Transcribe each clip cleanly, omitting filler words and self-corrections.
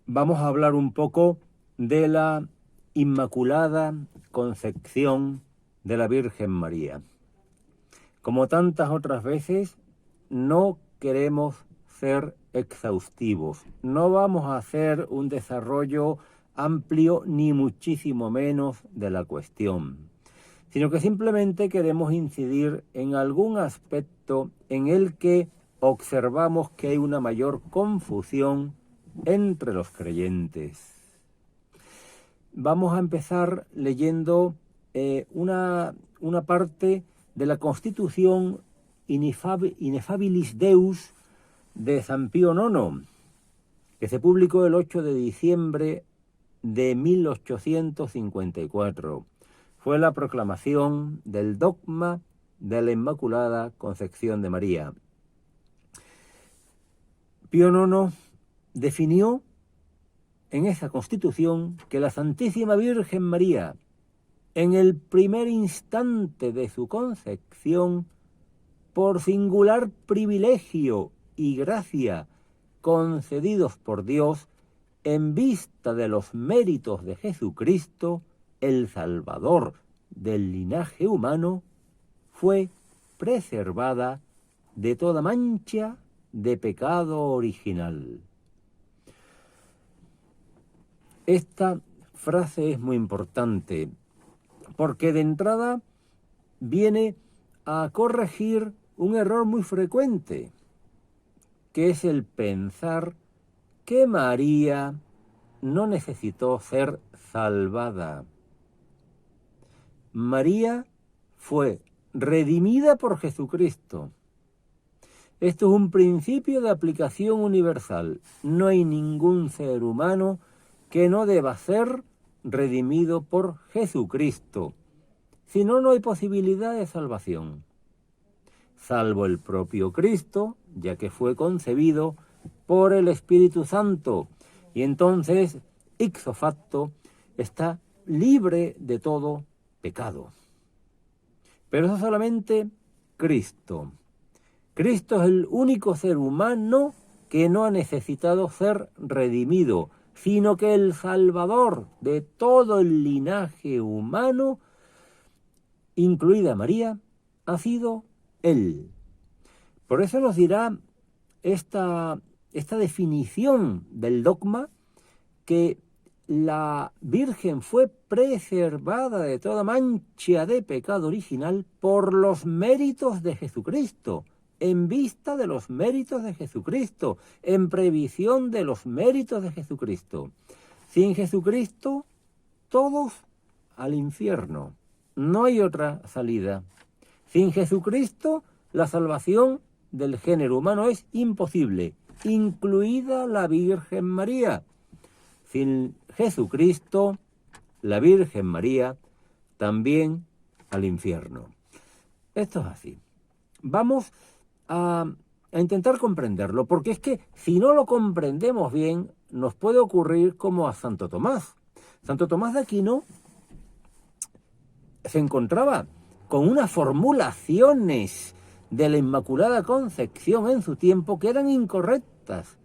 vamos a hablar un poco de la Inmaculada Concepción de la Virgen María. Como tantas otras veces, no queremos ser exhaustivos. No vamos a hacer un desarrollo amplio ni muchísimo menos de la cuestión, sino que simplemente queremos incidir en algún aspecto en el que observamos que hay una mayor confusión entre los creyentes. Vamos a empezar leyendo una parte de la Constitución Ineffabilis Deus de San Pío IX, que se publicó el 8 de diciembre de 1854. Fue la proclamación del dogma de la Inmaculada Concepción de María. Pío IX definió en esa Constitución que la Santísima Virgen María, en el primer instante de su concepción, por singular privilegio y gracia concedidos por Dios, en vista de los méritos de Jesucristo, el Salvador del linaje humano, fue preservada de toda mancha de pecado original. Esta frase es muy importante porque de entrada viene a corregir un error muy frecuente, que es el pensar que María no necesitó ser salvada. María fue redimida por Jesucristo. Esto es un principio de aplicación universal. No hay ningún ser humano que no deba ser redimido por Jesucristo. Si no, no hay posibilidad de salvación. Salvo el propio Cristo, ya que fue concebido por el Espíritu Santo. Y entonces, ipso facto, está libre de todo pecado. Pero eso solamente Cristo. Cristo es el único ser humano que no ha necesitado ser redimido, sino que el Salvador de todo el linaje humano, incluida María, ha sido Él. Por eso nos dirá esta definición del dogma, que la Virgen fue preservada de toda mancha de pecado original por los méritos de Jesucristo, en vista de los méritos de Jesucristo, en previsión de los méritos de Jesucristo. Sin Jesucristo, todos al infierno. No hay otra salida. Sin Jesucristo, la salvación del género humano es imposible, incluida la Virgen María. Sin Jesucristo, la Virgen María también al infierno. Esto es así. Vamos a intentar comprenderlo, porque es que si no lo comprendemos bien, nos puede ocurrir como a Santo Tomás. Santo Tomás de Aquino se encontraba con unas formulaciones de la Inmaculada Concepción en su tiempo que eran incorrectas,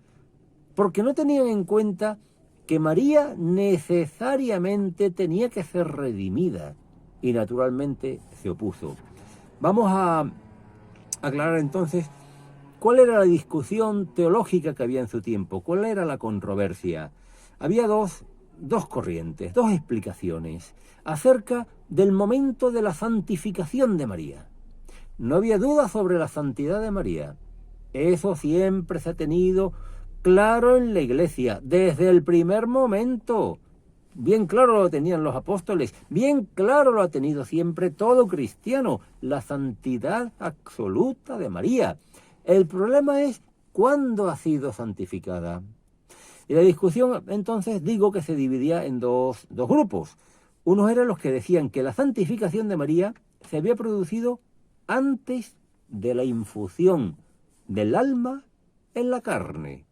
porque no tenían en cuenta que María necesariamente tenía que ser redimida, y naturalmente se opuso. Vamos a aclarar entonces cuál era la discusión teológica que había en su tiempo, cuál era la controversia. Había dos corrientes, dos explicaciones acerca del momento de la santificación de María. No había duda sobre la santidad de María. Eso siempre se ha tenido claro en la Iglesia, desde el primer momento. Bien claro lo tenían los apóstoles, bien claro lo ha tenido siempre todo cristiano, la santidad absoluta de María. El problema es cuándo ha sido santificada. Y la discusión, entonces, digo que se dividía en dos grupos. Unos eran los que decían que la santificación de María se había producido antes de la infusión del alma en la carne.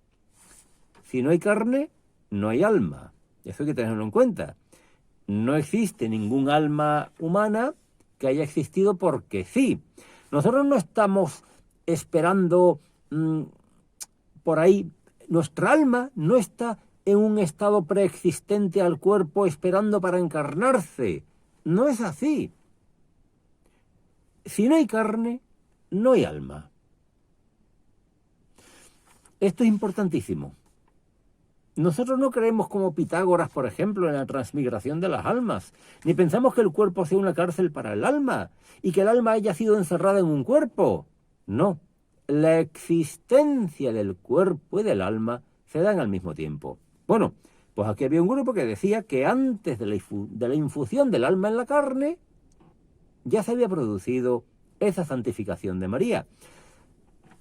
Si no hay carne, no hay alma. Eso hay que tenerlo en cuenta. No existe ningún alma humana que haya existido porque sí. Nosotros no estamos esperando por ahí. Nuestra alma no está en un estado preexistente al cuerpo esperando para encarnarse. No es así. Si no hay carne, no hay alma. Esto es importantísimo. Nosotros no creemos como Pitágoras, por ejemplo, en la transmigración de las almas, ni pensamos que el cuerpo sea una cárcel para el alma y que el alma haya sido encerrada en un cuerpo. No, la existencia del cuerpo y del alma se dan al mismo tiempo. Bueno, pues aquí había un grupo que decía que antes de la infusión del alma en la carne ya se había producido esa santificación de María.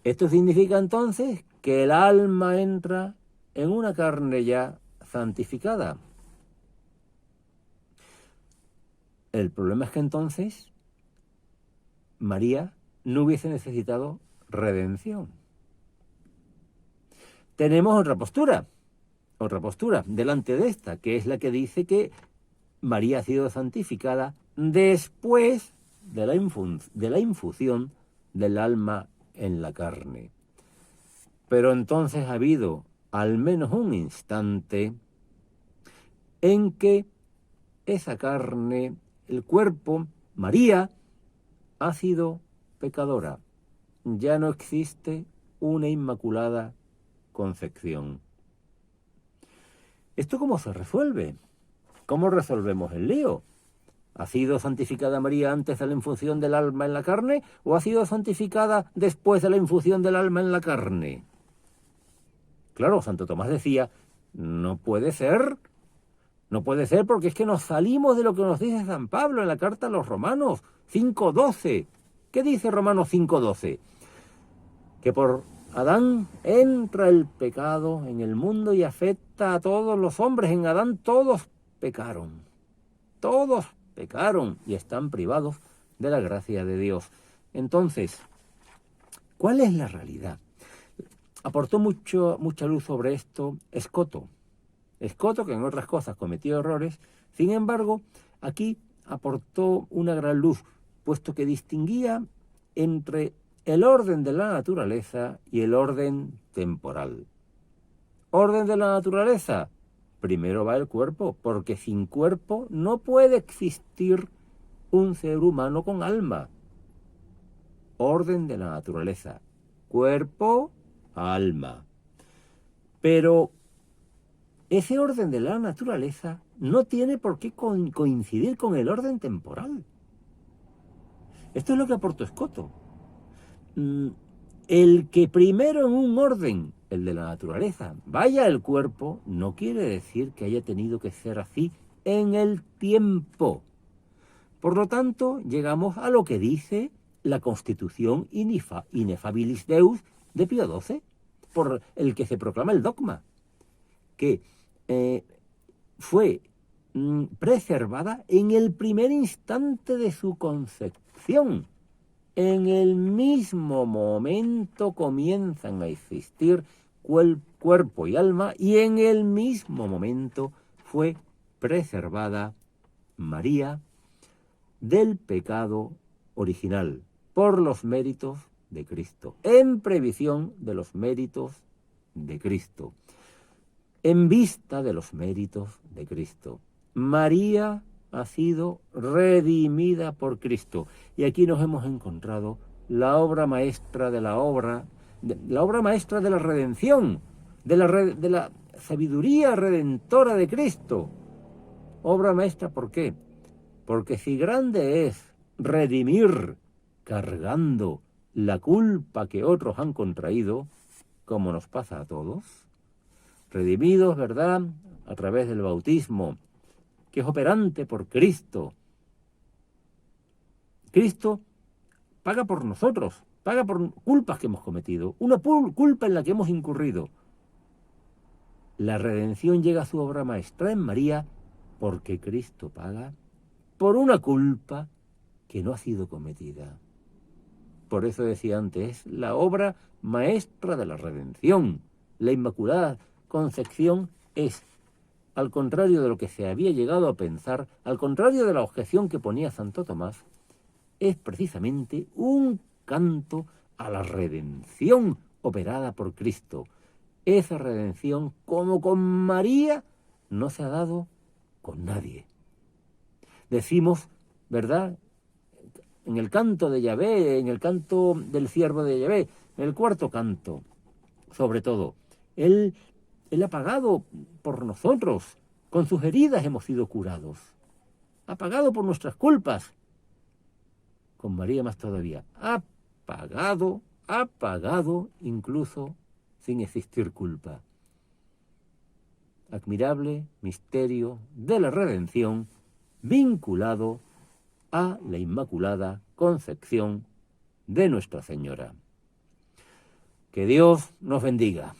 Esto significa entonces que el alma entra en una carne ya santificada. El problema es que entonces María no hubiese necesitado redención. Tenemos otra postura delante de esta, que es la que dice que María ha sido santificada después de la infusión del alma en la carne. Pero entonces ha habido al menos un instante en que esa carne, el cuerpo, María, ha sido pecadora. Ya no existe una inmaculada concepción. ¿Esto cómo se resuelve? ¿Cómo resolvemos el lío? ¿Ha sido santificada María antes de la infusión del alma en la carne o ha sido santificada después de la infusión del alma en la carne? Claro, Santo Tomás decía, no puede ser porque es que nos salimos de lo que nos dice San Pablo en la carta a los Romanos 5:12. ¿Qué dice Romanos 5:12? Que por Adán entra el pecado en el mundo y afecta a todos los hombres. En Adán todos pecaron y están privados de la gracia de Dios. Entonces, ¿cuál es la realidad? Aportó mucha luz sobre esto Escoto, que en otras cosas cometió errores. Sin embargo, aquí aportó una gran luz, puesto que distinguía entre el orden de la naturaleza y el orden temporal. Orden de la naturaleza, primero va el cuerpo, porque sin cuerpo no puede existir un ser humano con alma. Orden de la naturaleza, cuerpo, alma. Pero ese orden de la naturaleza no tiene por qué coincidir con el orden temporal. Esto es lo que aportó Escoto. El que primero en un orden, el de la naturaleza, vaya el cuerpo, no quiere decir que haya tenido que ser así en el tiempo. Por lo tanto, llegamos a lo que dice la Constitución Ineffabilis Deus de Pío XII, por el que se proclama el dogma, que fue preservada en el primer instante de su concepción. En el mismo momento comienzan a existir cuerpo y alma, y en el mismo momento fue preservada María del pecado original por los méritos de Cristo, en previsión de los méritos de Cristo, en vista de los méritos de Cristo. María ha sido redimida por Cristo. Y aquí nos hemos encontrado la obra maestra de la obra maestra de la redención, de la sabiduría redentora de Cristo. Obra maestra, ¿por qué? Porque si grande es redimir cargando la culpa que otros han contraído, como nos pasa a todos, redimidos, ¿verdad?, a través del bautismo, que es operante por Cristo. Cristo paga por nosotros, paga por culpas que hemos cometido, una culpa en la que hemos incurrido. La redención llega a su obra maestra en María porque Cristo paga por una culpa que no ha sido cometida. Por eso decía antes, la obra maestra de la redención, la Inmaculada Concepción es, al contrario de lo que se había llegado a pensar, al contrario de la objeción que ponía Santo Tomás, es precisamente un canto a la redención operada por Cristo. esa redención, como con María, no se ha dado con nadie. Decimos, ¿verdad?, en el canto de Yahvé, en el canto del siervo de Yahvé, en el cuarto canto, sobre todo, Él ha pagado por nosotros, con sus heridas hemos sido curados, ha pagado por nuestras culpas, con María más todavía, ha pagado incluso sin existir culpa. Admirable misterio de la redención vinculado a la Inmaculada Concepción de Nuestra Señora. Que Dios nos bendiga.